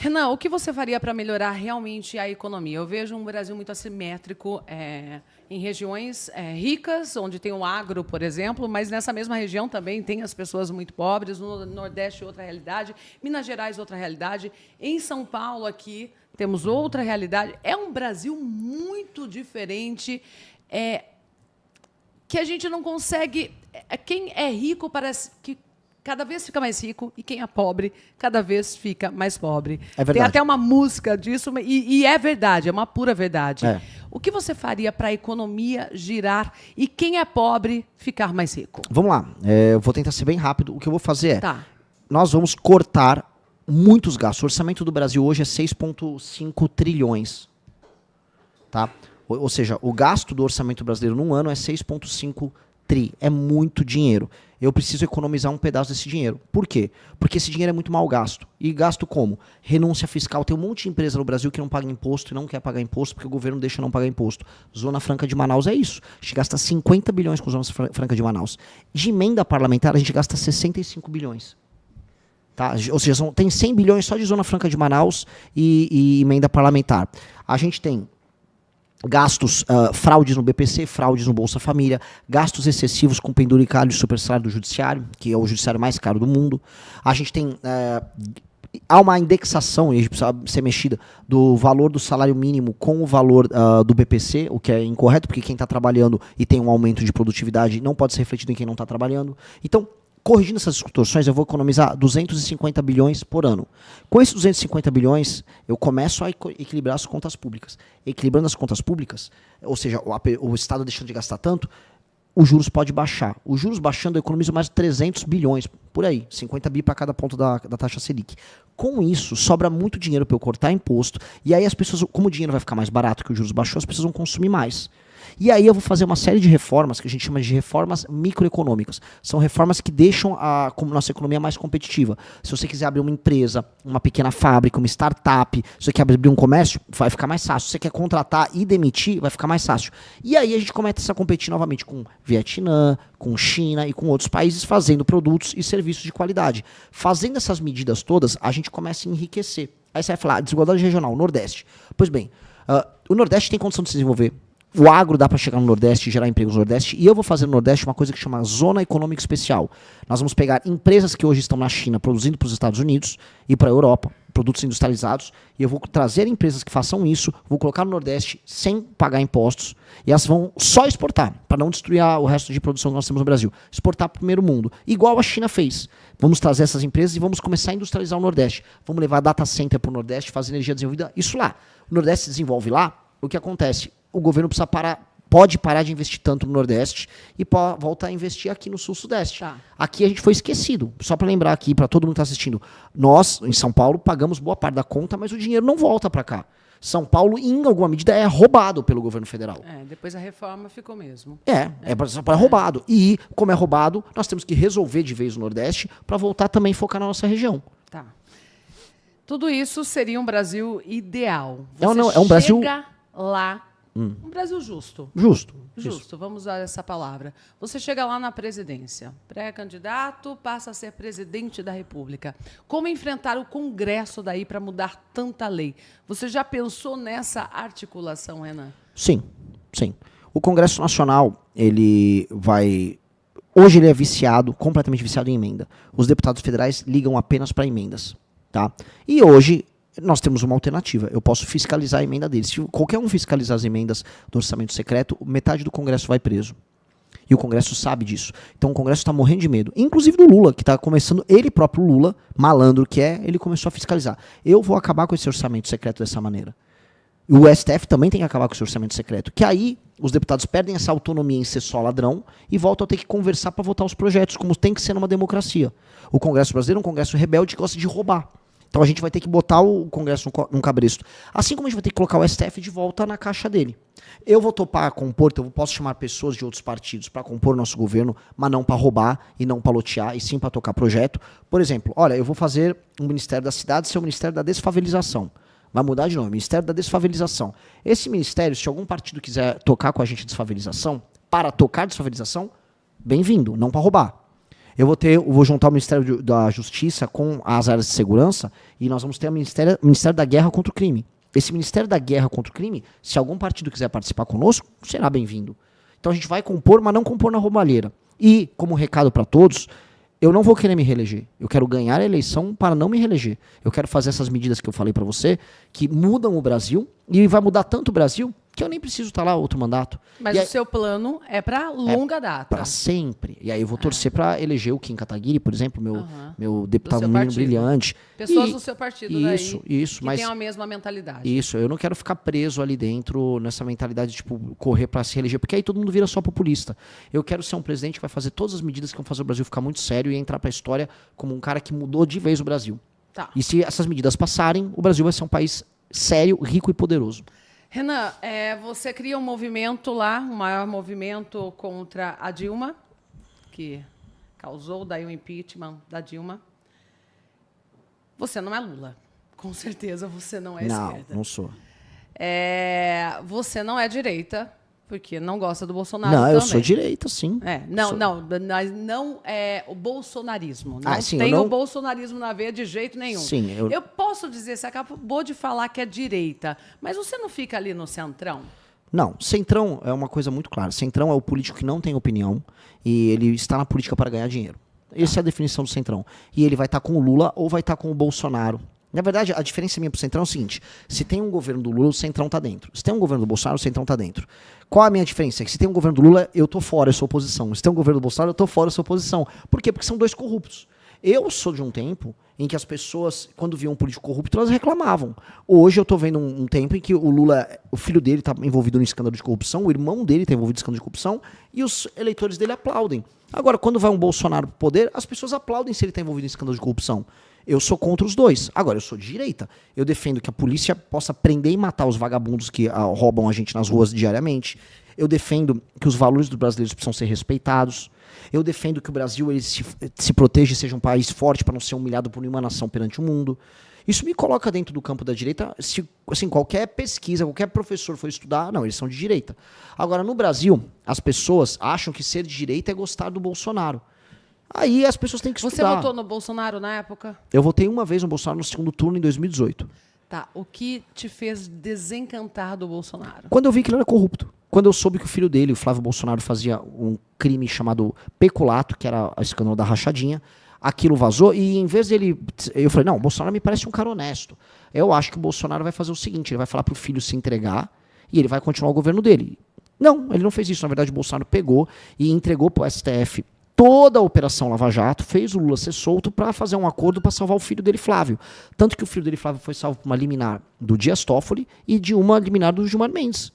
Renan, o que você faria para melhorar realmente a economia? Eu vejo um Brasil muito assimétrico em regiões ricas, onde tem o agro, por exemplo, mas nessa mesma região também tem as pessoas muito pobres, no Nordeste outra realidade, Minas Gerais outra realidade, em São Paulo aqui temos outra realidade. É um Brasil muito diferente, que a gente não consegue... Quem é rico parece que cada vez fica mais rico e quem é pobre cada vez fica mais pobre. É verdade. Tem até uma música disso, e é verdade, é uma pura verdade. É. O que você faria para a economia girar e quem é pobre ficar mais rico? Vamos lá, eu vou tentar ser bem rápido. O que eu vou fazer nós vamos cortar muitos gastos. O orçamento do Brasil hoje é 6,5 trilhões. Tá? Ou seja, o gasto do orçamento brasileiro num ano é 6,5 tri. É muito dinheiro. Eu preciso economizar um pedaço desse dinheiro. Por quê? Porque esse dinheiro é muito mal gasto. E gasto como? Renúncia fiscal. Tem um monte de empresa no Brasil que não paga imposto e não quer pagar imposto porque o governo deixa não pagar imposto. Zona Franca de Manaus é isso. A gente gasta 50 bilhões com Zona Franca de Manaus. De emenda parlamentar, a gente gasta 65 bilhões. Tá? Ou seja, tem 100 bilhões só de Zona Franca de Manaus e emenda parlamentar. A gente tem gastos, fraudes no BPC, fraudes no Bolsa Família, gastos excessivos com penduricalho e supersalário do judiciário, que é o judiciário mais caro do mundo. A gente tem... há uma indexação, e a gente precisa ser mexida, do valor do salário mínimo com o valor do BPC, o que é incorreto, porque quem está trabalhando e tem um aumento de produtividade não pode ser refletido em quem não está trabalhando. Então, corrigindo essas distorções, eu vou economizar 250 bilhões por ano. Com esses 250 bilhões, eu começo a equilibrar as contas públicas. Equilibrando as contas públicas, ou seja, o Estado deixando de gastar tanto, os juros pode baixar. Os juros baixando, eu economizo mais de 300 bilhões, por aí, 50 bi para cada ponto da taxa Selic. Com isso, sobra muito dinheiro para eu cortar imposto, e aí as pessoas, como o dinheiro vai ficar mais barato que os juros baixou, as pessoas vão consumir mais. E aí eu vou fazer uma série de reformas que a gente chama de reformas microeconômicas. São reformas que deixam a nossa economia mais competitiva. Se você quiser abrir uma empresa, uma pequena fábrica, uma startup, se você quer abrir um comércio, vai ficar mais fácil. Se você quer contratar e demitir, vai ficar mais fácil. E aí a gente começa a competir novamente com Vietnã, com China e com outros países fazendo produtos e serviços de qualidade. Fazendo essas medidas todas, a gente começa a enriquecer. Aí você vai falar, desigualdade regional, Nordeste. Pois bem, o Nordeste tem condição de se desenvolver. O agro dá para chegar no Nordeste e gerar empregos no Nordeste. E eu vou fazer no Nordeste uma coisa que chama Zona Econômica Especial. Nós vamos pegar empresas que hoje estão na China produzindo para os Estados Unidos e para a Europa, produtos industrializados, e eu vou trazer empresas que façam isso, vou colocar no Nordeste sem pagar impostos, e elas vão só exportar, para não destruir o resto de produção que nós temos no Brasil. Exportar para o primeiro mundo, igual a China fez. Vamos trazer essas empresas e vamos começar a industrializar o Nordeste. Vamos levar data center para o Nordeste, fazer energia desenvolvida, isso lá. O Nordeste se desenvolve lá, o que acontece? O governo pode parar de investir tanto no Nordeste e voltar a investir aqui no Sul-Sudeste. Tá. Aqui a gente foi esquecido. Só para lembrar aqui, para todo mundo que está assistindo, nós, em São Paulo, pagamos boa parte da conta, mas o dinheiro não volta para cá. São Paulo, em alguma medida, é roubado pelo governo federal. Depois a reforma ficou mesmo. É roubado. E, como é roubado, nós temos que resolver de vez o Nordeste para voltar também a focar na nossa região. Tá. Tudo isso seria um Brasil ideal. É um Brasil... lá... Um Brasil justo. Justo, vamos usar essa palavra. Você chega lá na presidência, pré-candidato, passa a ser presidente da República. Como enfrentar o Congresso daí para mudar tanta lei? Você já pensou nessa articulação, Renan? Sim. O Congresso Nacional, hoje ele é completamente viciado em emenda. Os deputados federais ligam apenas para emendas. Tá? E hoje... nós temos uma alternativa. Eu posso fiscalizar a emenda deles. Se qualquer um fiscalizar as emendas do orçamento secreto, metade do Congresso vai preso. E o Congresso sabe disso. Então o Congresso está morrendo de medo. Inclusive do Lula, que está começando, ele próprio Lula, malandro que é, ele começou a fiscalizar. Eu vou acabar com esse orçamento secreto dessa maneira. E o STF também tem que acabar com esse orçamento secreto. Que aí os deputados perdem essa autonomia em ser só ladrão e voltam a ter que conversar para votar os projetos, como tem que ser numa democracia. O Congresso brasileiro é um Congresso rebelde que gosta de roubar. Então a gente vai ter que botar o Congresso num cabresto. Assim como a gente vai ter que colocar o STF de volta na caixa dele. Eu vou topar compor, então eu posso chamar pessoas de outros partidos para compor o nosso governo, mas não para roubar e não para lotear, e sim para tocar projeto. Por exemplo, olha, eu vou fazer um Ministério da Cidade ser o Ministério da Desfavelização. Vai mudar de nome, Ministério da Desfavelização. Esse ministério, se algum partido quiser tocar com a gente desfavelização, para tocar desfavelização, bem-vindo, não para roubar. Eu vou juntar o Ministério da Justiça com as áreas de segurança e nós vamos ter o Ministério da Guerra contra o Crime. Esse Ministério da Guerra contra o Crime, se algum partido quiser participar conosco, será bem-vindo. Então a gente vai compor, mas não compor na roubalheira. E, como recado para todos, eu não vou querer me reeleger. Eu quero ganhar a eleição para não me reeleger. Eu quero fazer essas medidas que eu falei para você, que mudam o Brasil, e vai mudar tanto o Brasil que eu nem preciso estar lá outro mandato. Mas o seu plano é para longa data. Para sempre. E aí eu vou torcer para eleger o Kim Kataguiri, por exemplo, meu deputado menino brilhante. Pessoas do seu partido isso, que tenham a mesma mentalidade. Isso, eu não quero ficar preso ali dentro, nessa mentalidade de tipo, correr para se reeleger, porque aí todo mundo vira só populista. Eu quero ser um presidente que vai fazer todas as medidas que vão fazer o Brasil ficar muito sério e entrar para a história como um cara que mudou de vez o Brasil. Tá. E se essas medidas passarem, o Brasil vai ser um país sério, rico e poderoso. Renan, você cria um movimento lá, o maior movimento contra a Dilma, que causou daí o impeachment da Dilma. Você não é Lula. Com certeza você não é esquerda. Não sou. Você não é direita, porque não gosta do Bolsonaro também. Eu sou direita, sim. Não é o bolsonarismo. Não sim, tem o bolsonarismo na veia de jeito nenhum. Sim, eu posso dizer, você acabou de falar que é direita, mas você não fica ali no centrão? Não, centrão é uma coisa muito clara. Centrão é o político que não tem opinião e ele está na política para ganhar dinheiro. Essa é a definição do centrão. E ele vai estar com o Lula ou vai estar com o Bolsonaro. Na verdade, a diferença minha pro Centrão é o seguinte: se tem um governo do Lula, o Centrão tá dentro. Se tem um governo do Bolsonaro, o Centrão tá dentro. Qual a minha diferença? É que se tem um governo do Lula, eu tô fora, eu sou oposição. Se tem um governo do Bolsonaro, eu tô fora, eu sou oposição. Por quê? Porque são dois corruptos. Eu sou de um tempo em que as pessoas, quando viam um político corrupto, elas reclamavam. Hoje eu tô vendo um tempo em que o Lula, o filho dele tá envolvido no escândalo de corrupção, o irmão dele tá envolvido no escândalo de corrupção, e os eleitores dele aplaudem. Agora, quando vai um Bolsonaro pro poder, as pessoas aplaudem se ele tá envolvido em escândalo de corrupção. Eu sou contra os dois. Agora, eu sou de direita. Eu defendo que a polícia possa prender e matar os vagabundos que roubam a gente nas ruas diariamente. Eu defendo que os valores dos brasileiros precisam ser respeitados. Eu defendo que o Brasil ele se proteja e seja um país forte para não ser humilhado por nenhuma nação perante o mundo. Isso me coloca dentro do campo da direita. Se assim, qualquer pesquisa, qualquer professor for estudar, não, eles são de direita. Agora, no Brasil, as pessoas acham que ser de direita é gostar do Bolsonaro. Aí as pessoas têm que estudar. Você votou no Bolsonaro na época? Eu votei uma vez no Bolsonaro no segundo turno em 2018. Tá. O que te fez desencantar do Bolsonaro? Quando eu vi que ele era corrupto. Quando eu soube que o filho dele, o Flávio Bolsonaro, fazia um crime chamado peculato, que era o escândalo da rachadinha, aquilo vazou e em vez dele... Eu falei, não, o Bolsonaro me parece um cara honesto. Eu acho que o Bolsonaro vai fazer o seguinte, ele vai falar pro filho se entregar e ele vai continuar o governo dele. Não, ele não fez isso. Na verdade, o Bolsonaro pegou e entregou pro STF toda a Operação Lava Jato, fez o Lula ser solto para fazer um acordo para salvar o filho dele, Flávio. Tanto que o filho dele, Flávio, foi salvo por uma liminar do Dias Toffoli e de uma liminar do Gilmar Mendes.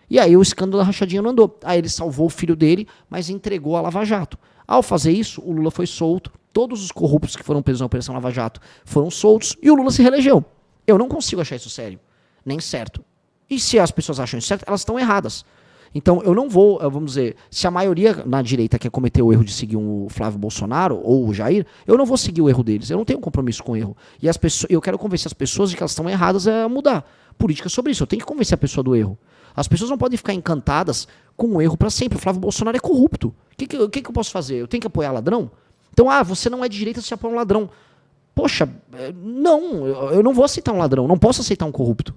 E aí o escândalo da rachadinha não andou. Aí ele salvou o filho dele, mas entregou a Lava Jato. Ao fazer isso, o Lula foi solto, todos os corruptos que foram presos na Operação Lava Jato foram soltos e o Lula se reelegeu. Eu não consigo achar isso sério, nem certo. E se as pessoas acham isso certo, elas estão erradas. Então, eu não vou, vamos dizer, se a maioria na direita quer cometer o erro de seguir o Flávio Bolsonaro ou o Jair, eu não vou seguir o erro deles. Eu não tenho compromisso com o erro. E as pessoas, eu quero convencer as pessoas de que elas estão erradas a mudar. Política sobre isso. Eu tenho que convencer a pessoa do erro. As pessoas não podem ficar encantadas com o erro para sempre. O Flávio Bolsonaro é corrupto. O que eu posso fazer? Eu tenho que apoiar ladrão? Então, você não é de direita se você apoia um ladrão. Poxa, não, eu não vou aceitar um ladrão. Não posso aceitar um corrupto.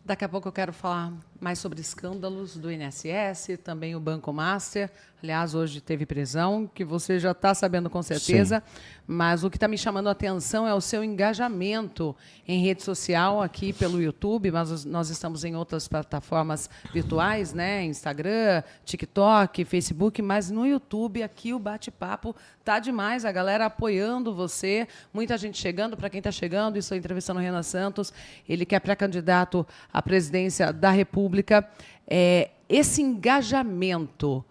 Daqui a pouco eu quero falar mais sobre escândalos do INSS, também o Banco Master. Aliás, hoje teve prisão, que você já está sabendo com certeza. Sim. Mas o que está me chamando a atenção é o seu engajamento em rede social, aqui pelo YouTube, mas nós estamos em outras plataformas virtuais, né? Instagram, TikTok, Facebook, mas no YouTube, aqui o bate-papo tá demais, a galera apoiando você, muita gente chegando. Para quem está chegando, estou entrevistando o Renan Santos, ele que é pré-candidato à presidência da República. Esse engajamento,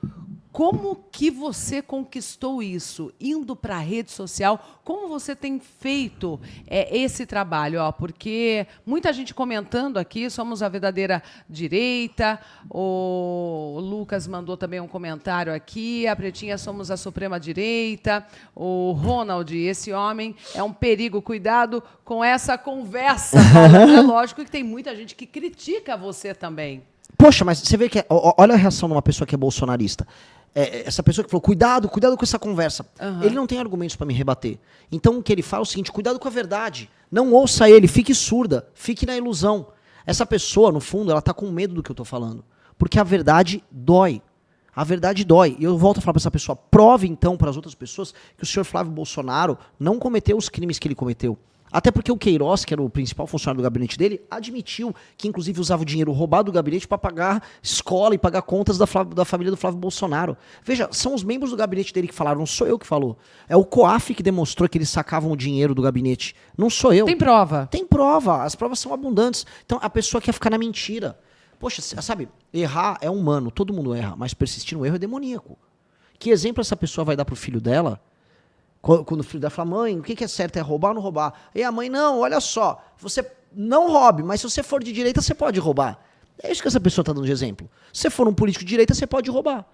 como que você conquistou isso? Indo para a rede social, como você tem feito esse trabalho? Porque muita gente comentando aqui, somos a verdadeira direita, o Lucas mandou também um comentário aqui, a Pretinha somos a suprema direita, o Ronald, esse homem é um perigo, cuidado com essa conversa. É lógico que tem muita gente que critica você também. Poxa, mas você vê que... Olha a reação de uma pessoa que é bolsonarista. essa pessoa que falou, cuidado com essa conversa. Ele não tem argumentos para me rebater. Então o que ele fala é o seguinte, cuidado com a verdade. Não ouça ele, fique surda, fique na ilusão. Essa pessoa, no fundo, ela tá com medo do que eu tô falando. Porque a verdade dói. A verdade dói. E eu volto a falar para essa pessoa, prove então para as outras pessoas que o senhor Flávio Bolsonaro não cometeu os crimes que ele cometeu. Até porque o Queiroz, que era o principal funcionário do gabinete dele, admitiu que inclusive usava o dinheiro roubado do gabinete para pagar escola e pagar contas da família do Flávio Bolsonaro. Veja, são os membros do gabinete dele que falaram, não sou eu que falou. É o COAF que demonstrou que eles sacavam o dinheiro do gabinete. Não sou eu. Tem prova? Tem prova. As provas são abundantes. Então a pessoa quer ficar na mentira. Poxa, sabe, errar é humano, todo mundo erra, mas persistir no erro é demoníaco. Que exemplo essa pessoa vai dar pro filho dela? Quando o filho dela fala, mãe, o que é certo? É roubar ou não roubar? E a mãe, não, olha só, você não roube, mas se você for de direita, você pode roubar. É isso que essa pessoa está dando de exemplo. Se você for um político de direita, você pode roubar.